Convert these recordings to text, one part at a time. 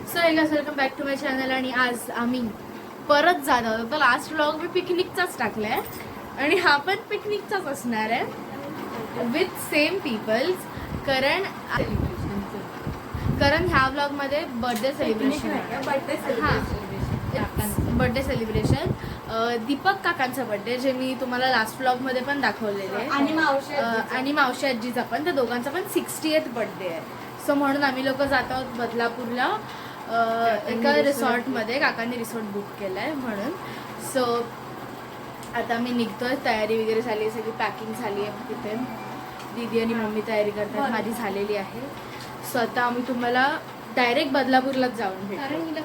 So hey guys welcome back to my channel. आणि आज आम्ही परत जाणार आहोत. तर लास्ट व्लॉग मी पिकनिकचाच टाकलाय आणि हा पण पिकनिकचाच असणार आहे विथ सेम पीपल्स. कारण ह्या व्लॉग मध्ये बर्थडे सेलिब्रेशन आहे. बर्थडे सेलिब्रेशन दीपक काकांचा बर्थडे, जे मी तुम्हाला लास्ट व्लॉग मध्ये पण दाखवलेले, आणि मावशी आजीचा पण, त्या दोघांचा पण 60th बर्थडे आहे. सो म्हणून आम्ही लोक जात आहोत बदलापूरला एका रिसॉर्टमध्ये. काकांनी रिसॉर्ट बुक केलं आहे म्हणून. सो आता मी निघतोय. तयारी वगैरे झाली आहे, सगळी पॅकिंग झाली आहे. तिथे दीदी आणि मम्मी तयारी करतात, माझी झालेली आहे. सो आता आम्ही तुम्हाला डायरेक्ट बदलापूरलाच जाऊन भेटू.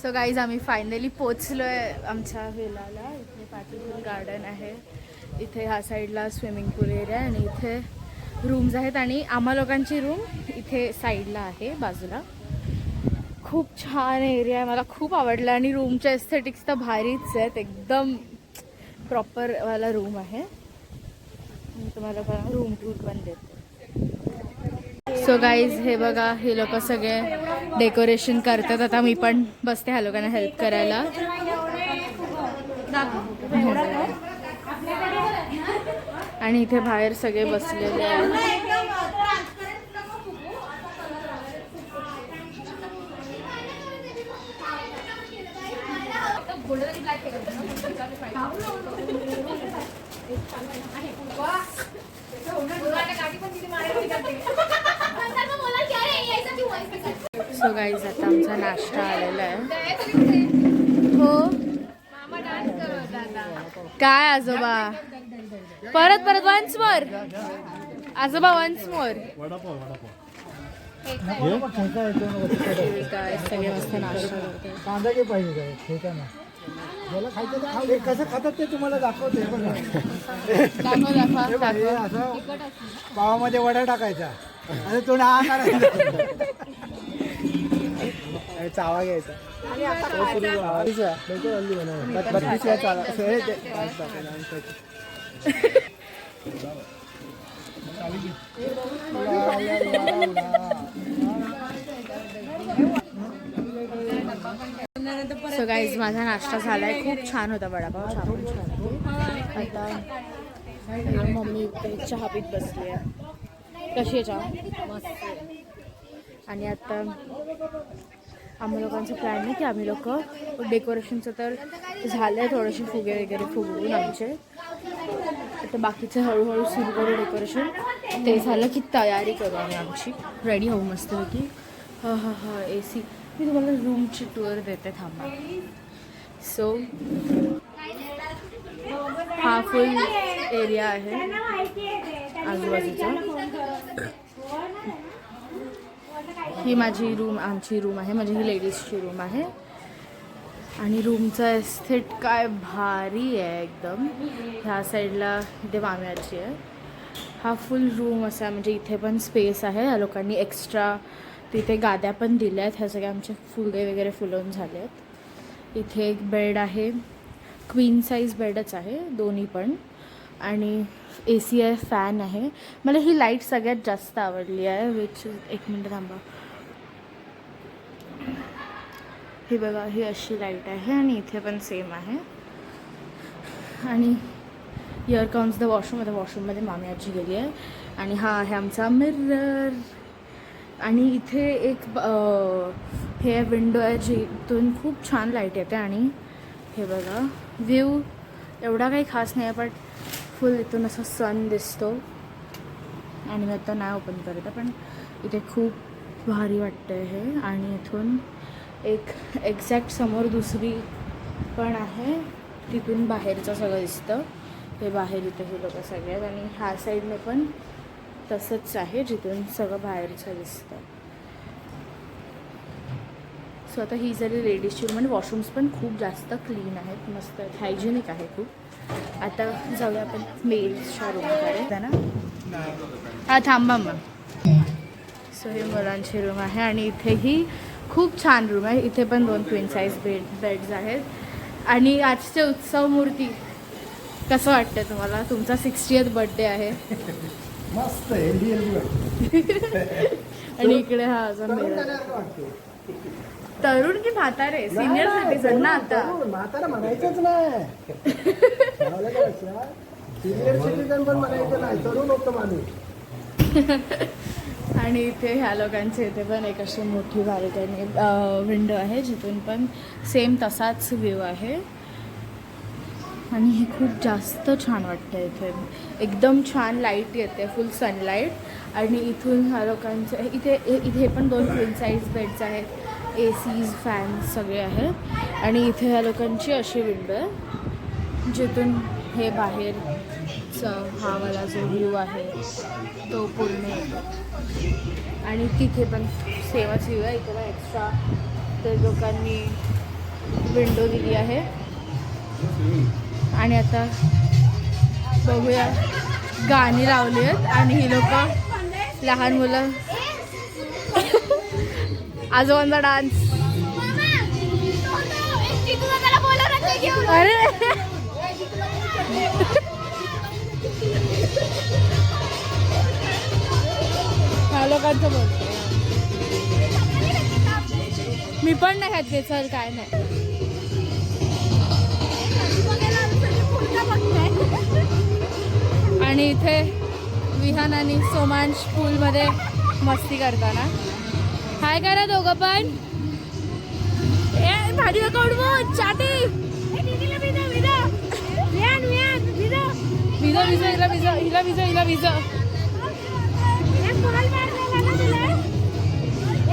सो गाईज आम्ही फायनली पोचलोय आमच्या विलाला. इथे पाटील गार्डन आहे, इथे ह्या साईडला स्विमिंग पूल एरिया आहे आणि इथे रूम्स आहेत. आणि आम्हा लोकांची रूम इथे साईडला आहे बाजूला. खूप छान एरिया आहे, मला खूप आवडलं. आणि रूमच्या एस्थेटिक्स तर भारीच आहेत, एकदम प्रॉपरवाला रूम आहे. मी तुम्हाला रूम टूर पण देते. सो गाईज हे बघा, हे लोक सगळे डेकोरेशन करतात. आता मी पण बसते ह्या लोकांना हेल्प करायला. आणि इथे बाहेर सगळे बसलेले आहेत. सो गाईज आता आमचा नाश्ता आलेला आहे. हो काय आजोबा, परत वन्स मोर आजोबा, वन्स मोर. काय सगळे मस्त नाश्ता करतात. कांदा काही पाहिजे ठीक आहे ना. ज्याला खायचं ते कसं खातात ते तुम्हाला दाखवते. असं पावामध्ये वडा टाकायचा आणि तो ना करायचा, चावा घ्यायचा. सो गाईज माझा नाश्ता झालाय. खूप छान होता वडापाव, छान छान. आता मम्मी चहा पीत बसली आहे. कशी आहे चहा? मस्त. आणि आता आम्ही लोकांचं प्लॅन आहे की आम्ही लोक डेकोरेशनचं तर झालं आहे, थोडेसे फुगे वगैरे फुगवून आमचे. आता बाकीचं हळूहळू सुरू करू डेकोरेशन. ते झालं की तयारी करू आम्ही आमची, रेडी होऊ मस्तपैकी. हा AC. मी तुम्हाला रूमची टूर देते, थांबा. सो हा फुल एरिया आहे आजूबाजूचा. ही माझी रूम, आमची रूम आहे, म्हणजे ही लेडीजची रूम आहे. आणि रूमचा एस्थेट काय भारी आहे एकदम. ह्या साईडला इथे माम्याची आहे. हा फुल रूम असा, म्हणजे इथे पण स्पेस आहे. या लोकांनी एक्स्ट्रा तिथे गाद्या पण दिल्या आहेत. ह्या सगळ्या आमचे फुगे वगैरे फुलवून झाले आहेत. इथे एक बेड आहे, क्वीन साईज बेडच आहे दोन्ही पण. आणि AC आहे, फॅन आहे. मला ही लाईट सगळ्यात जास्त आवडली आहे. विच एक मिनटं थांबा. ही बघा, ही अशी लाईट आहे आणि इथे पण सेम आहे. आणि हिअर कम्स द वॉशरूम. आता वॉशरूममध्ये मामी आजी गेली आहे. आणि हा आहे आमचा मिरर. आणि इथे एक हे विंडो आहे, जिथून खूप छान लाईट येते. आणि हे बघा, व्ह्यू एवढा काही खास नाही आहे, पण फुल इथून असं सन दिसतो. आणि मी आता नाही ओपन करत, पण इथे खूप भारी वाटतं हे. आणि इथून एक एक्झॅक्ट समोर दुसरी पण आहे, तिथून बाहेरचं सगळं दिसतं. हे बाहेर इथे हे लोक सगळ्यात. आणि ह्या साईडने पण तसंच आहे, जिथून सगळं बाहेरचं दिसतं. सो आता ही जरी लेडीजची रूम, आणि वॉशरूम्स पण खूप जास्त क्लीन आहेत, मस्त हायजेनिक आहे खूप. आता जाऊया आपण मेल्सच्या रूमकडे ना. हा थांबा मग. सो हे मुलांची रूम आहे. आणि इथेही खूप छान रूम आहे. इथे पण 2 क्वीन साईज बेड्स आहेत. आणि आजचे उत्सव मूर्ती कसं वाटतं तुम्हाला? तुमचा 60th बर्थडे आहे. मस्त हेल्दी आणि इकडे हा अजून तरुण की म्हातारे सिनियर सिटीजन ना आता. म्हातारा म्हणायचंच नाही. सिनियर सिटीजन पण म्हणायचं नाही, तरुण होतं माणूस. आणि इथे ह्या लोकांचे इथे पण एक अशी मोठी बाल्कनी विंडो आहे जिथून पण सेम तसाच व्ह्यू आहे. आणि हे खूप जास्त छान वाटतं इथे. एकदम छान लाईट येते, फुल सनलाईट. आणि इथून ह्या लोकांचे इथे इथे पण 2 क्वीन साईज बेड्स आहेत, ACs फॅन्स सगळे आहेत. आणि इथे ह्या लोकांची अशी विंडो आहे जिथून हे बाहेरचा हा वाला जो व्ह्यू आहे तो पूर्ण येतो. आणि तिथे पण सेमच व्ह्यू आहे. इथे पण एक्स्ट्रा ते लोकांनी विंडो दिली आहे. आणि आता बघूया, गाणी लावली आहेत आणि ही लोक लहान मुलं आजोबांचा डान्स. अरे ह्या लोकांचं बोलतो मी पण नाही खात सर, काय नाही. आणि इथे विहान आणि सोमांश पूलमध्ये मस्ती करताना. हाय करा दोघं पण. भाजी कडवू चाटी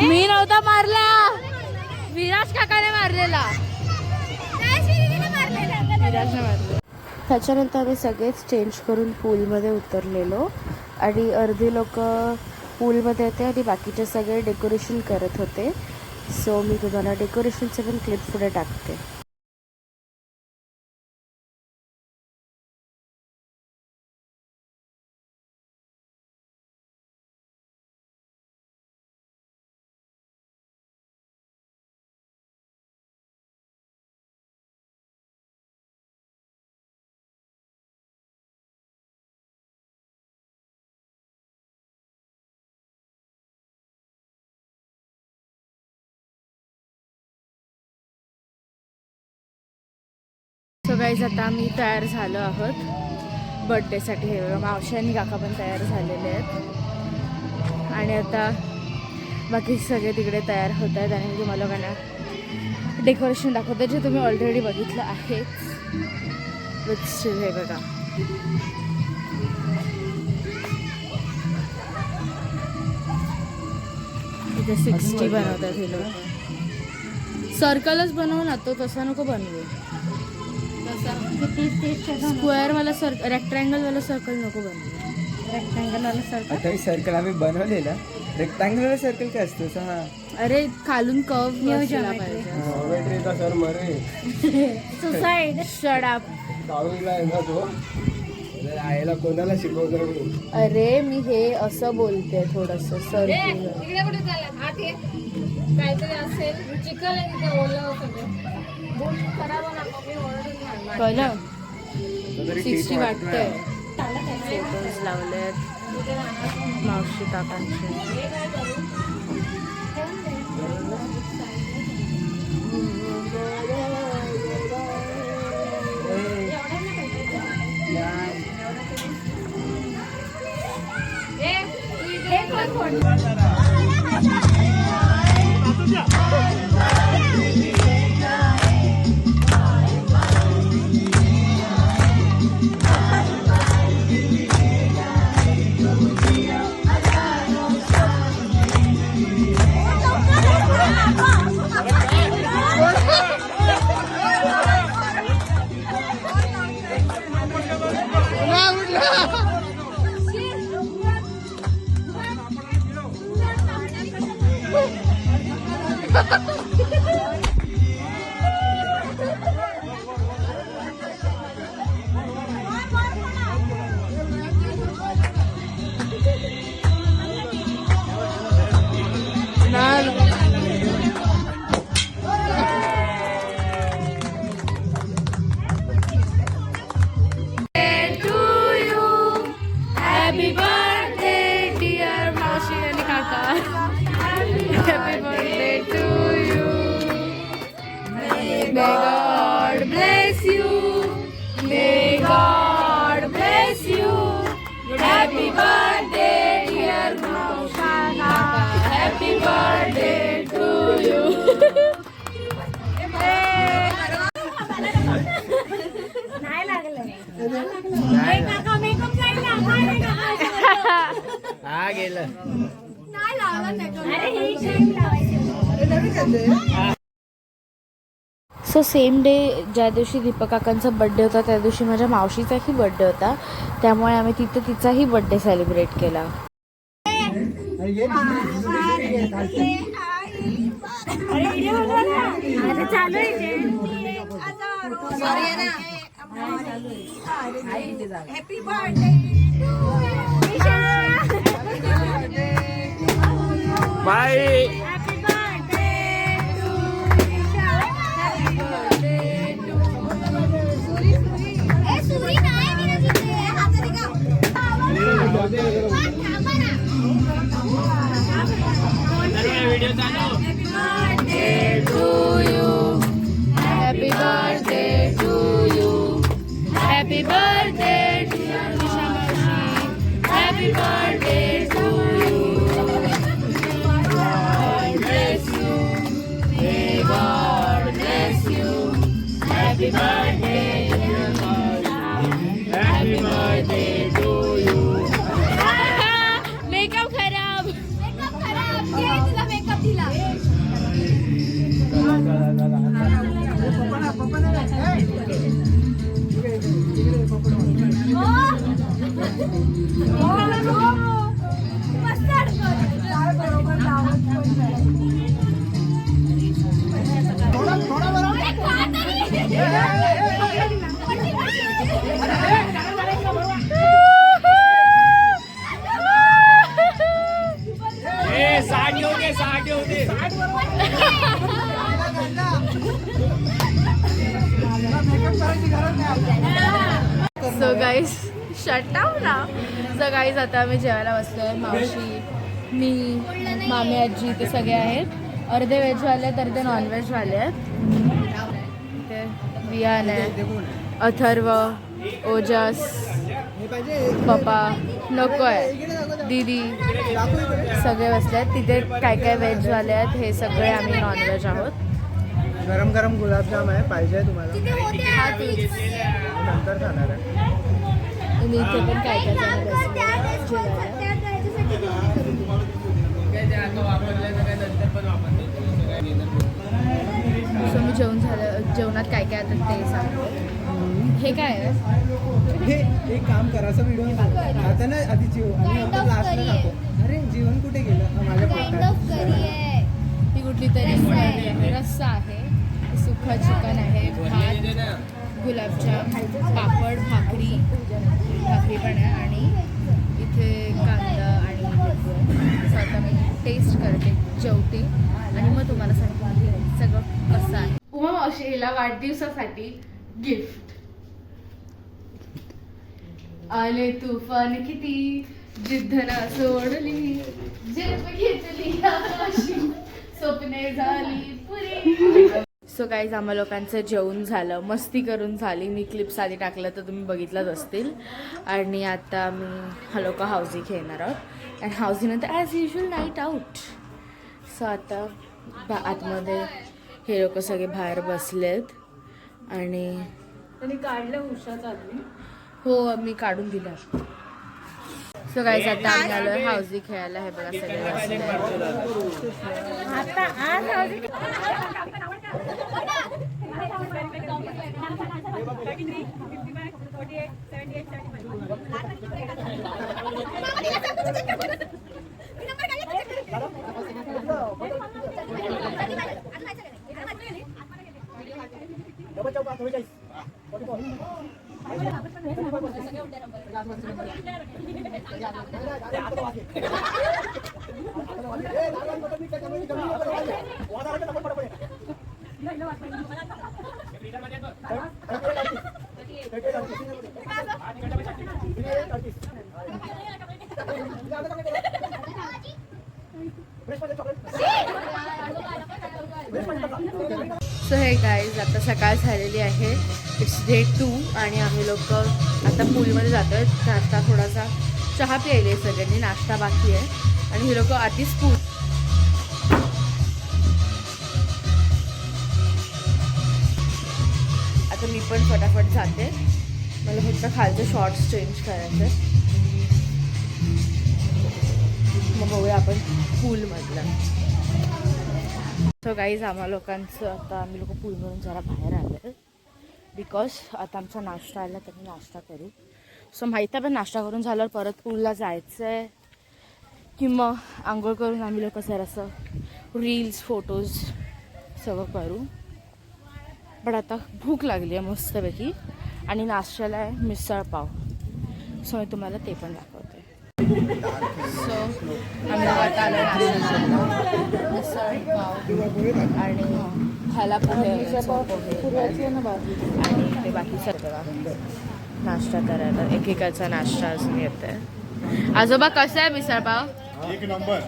मी नव्हता मारला, विराज काकाने मारलेला. विराजने मारले. त्याच्यानंतर आम्ही सगळेच चेंज करून पूलमध्ये उतरलेलो. आणि अर्धी लोक पूलमध्ये होते आणि बाकीचे सगळे डेकोरेशन करत होते. सो मी तुम्हाला डेकोरेशनचे पण क्लिप पुढे टाकते. सो गाईज आता आम्ही तयार झालो आहोत बर्थडेसाठी. हे बघा मावशी आणि काका पण तयार झालेले आहेत. आणि आता बाकी सगळे तिकडे तयार होत आहेत. आणि मी तुम्हाला लोकांना डेकोरेशन दाखवते जे तुम्ही ऑलरेडी बघितलं आहेच. विथ स्टील हे बघा. इथे 60 बनवतात हे लोक. सर्कलच बनवू ना, तो तसा नको बनवू. स्क्वेअर वाला रेक्टँगल वाला सर्कल नको बनवू. रेक्टँगल वाला सर्कल. आता सर्कल आम्ही बनवलेला. रेक्टँगल वाला सर्कल काय असतं? हा अरे खालून कर्व बसला पाहिजे. सर मरे सुसाइड शट अप. दहावीला आहे ना तो. आईला कोणाला शिकवतो मी? अरे मी हे असं बोलते थोडंसं सर्कल. काहीतरी असेल चिकन कळलं. 60 वाटतंय. फोटोज लावलेत मावशी काकांचे. Happy birthday, dear Maushi and Kaka. Happy birthday to काय नाही लावला सो सेम डे ज्या दिवशी दीपक काकांचा बड्डे होता त्या दिवशी माझ्या मावशीचाही बड्डे होता, त्यामुळे आम्ही तिथं तिचाही बड्डे सेलिब्रेट केला. Bye. Happy birthday to you. Happy birthday to you. Happy birthday to you. God bless you. May God bless you. Happy birthday to you. Happy birthday to you. Makeup खराब. Makeup खराब. ये तुला makeup दिला. So guys shut down ना. So guys आता आम्ही जेवायला बसलोय. मावशी, मी, मामी, आजी ते सगळे आहेत. अर्धे व्हेजवाले आहेत, अर्धे नॉनव्हेजवाले आहेत. ते वियान आहे, अथर्व, ओजस, पप्पा, नको आहे, दीदी सगळे बसले आहेत. तिथे काय काय व्हेजवाले आहेत, हे सगळे आम्ही नॉनव्हेज आहोत. गरम गरम गुलाबजाम आहे, पाहिजे तुम्हाला? हा तीच. नंतर खाणार आहे. आणि इथे पण काय काय जण बसले आहेत जेवायला. सो मी जेवणात काय काय आता ते सांगते. हे काय आहे? हे एक काम करा, असं व्हिडिओ आता ना आधी जेव आणि नंतर लास्टला टाकू. अरे जेवण कुठे गेलं? माझ्या पोटात. ही कुठली तरी रस्सा आहे, सुखा चिकन आहे, भात, गुलाबजाम, पापड, भाकरी पण आहे आणि इथे कांदा आणि सो आता मी टेस्ट करते, जेवते आणि मग तुम्हाला सांगते सगळं कसं आहे. उमा मावशीला वाढदिवसासाठी गिफ्ट आले तुफान किती, जिद्द ना सोडली, झेप घेतली अशी, स्वप्ने झाली पुरी. सो गाईज आम्हा लोकांचं जेवण झालं, मस्ती करून झाली. मी क्लिप्स आधी टाकलं तर तुम्ही बघितलंच असतील. आणि आता आम्ही हा लोक हाऊसी खेळणार आहोत आणि हाऊसीनंतर as usual night out. So आता आतमध्ये हे लोक सगळे बाहेर बसलेत आणि त्यांनी काढलं उषाचा. हो मी काढून दिला. सो गाईज आता आम्ही आलोय हाऊसी खेळायला. हे बघा सगळे बसले. सो हे गाईज आता सकाळ झालेली आहे. इट्स डे 2 आणि आम्ही लोक आता पूलमध्ये जातो आहे. नाश्ता थोडासा चहा प्यायले सगळ्यांनी, नाश्ता बाकी आहे आणि हे लोक आधीच पूल. आता मी पण फटाफट जाते, मला फक्त खालचे शॉर्ट्स चेंज करायचे. मग बघूया आपण पूलमधलं. सो गाईज आम्हा लोकांचं आता आम्ही लोक पूलमधून जरा बाहेर आलो बिकॉज आता आमचा नाश्ता आला तर नाश्ता करू. सो माहीत आहे पण नाश्ता करून झाल्यावर परत पूलला जायचं आहे की मग आंघोळ करून आम्ही लोक जरासं रील्स फोटोज सगळं करू. पण आता भूक लागली आहे मस्तपैकी आणि नाश्त्याला आहे मिसळ पाव. सो मी तुम्हाला ते पण दाखवते. सो आम्ही आता आलो मिसळ पाव आणि ह्याला पोहे आणि ते बाकी सगळं नाश्ता करायला एकेकाचा नाश्ता अजून येत आहे. आजोबा कसं आहे मिसळ पाव? एक नंबर.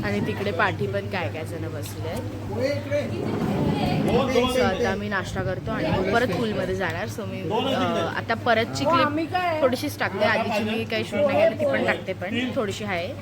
आणि तिकडे पाठी पण काय काय जण बसले. सो आता आम्ही नाश्ता करतो आणि मग परत पूलमध्ये जाणार. सो मी आता परतची क्लिप थोडीशीच टाकते. आधीची मी काही शूट नाही केली ती पण टाकते पण थोडीशी आहे.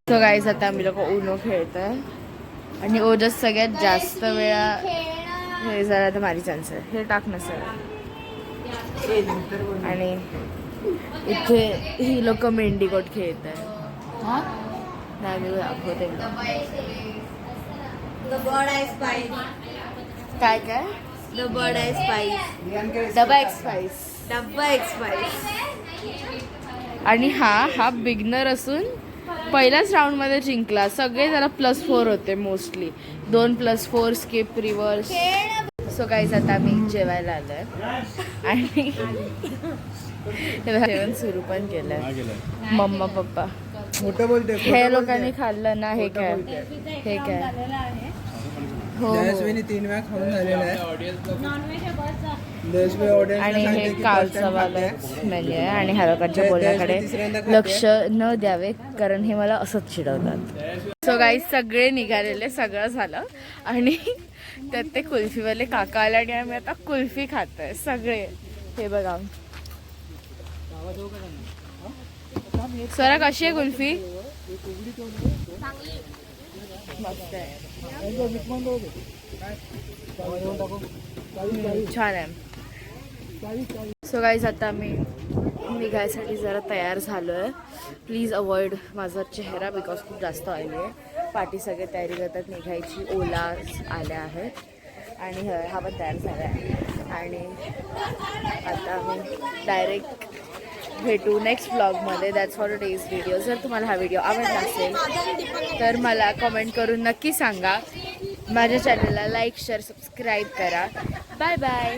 सो गाईज आता आम्ही लोक उनो खेळतोय आणि ओजस सगळ्यात जास्त वेळा हे जरा तर माझी चान्स आहे. हे टाक नसेल आणि इथे ही लोक मेंढीकोट खेळत आहे. नाही मी दाखवते काय काय डबा एक्सपाईस. आणि हा बिगनर असून पहिल्याच राऊंडमध्ये जिंकला. सगळे जरा +4 होते mostly. 2+4 skip reverse. So guys आता आम्ही जेवायला आलोय आणि जेवण सुरू पण केलंय. मम्मा पप्पा मोठं बोलते. हे लोकांनी खाल्लं ना. हे काय हो 3 वेळा खाऊन झालेला आहे. आणि हे कालचा वाला मेन्यू आहे आणि ह्या लोकांच्या बोलण्याकडे लक्ष न द्यावे कारण हे मला असंच चिडवतात. सो गाईज सगळे निघालेले सगळं झालं आणि त्यात ते कुल्फीवाले काका आले आणि आम्ही आता कुल्फी खातोय सगळे. हे बघा सरा कशी आहे कुल्फी? मस्त आहे. छान आहे. सो गाईज आता आम्ही निघायसाठी जरा तयार झालो आहे. प्लीज अवॉइड माझा चेहरा बिकॉज खूप जास्त ऑइली आहे. पाठी सगळे तयारी करतात निघायची. ओला आल्या आहेत आणि हा पण तयार झाला आहे. आणि आता आम्ही डायरेक्ट भेटू नेक्स्ट व्लॉगमध्ये. That's for days video. जर तुम्हाला हा व्हिडिओ आवडला असेल तर मला कमेंट करून नक्की सांगा. माझ्या चॅनलला लाईक शेअर सबस्क्राईब करा. Bye bye.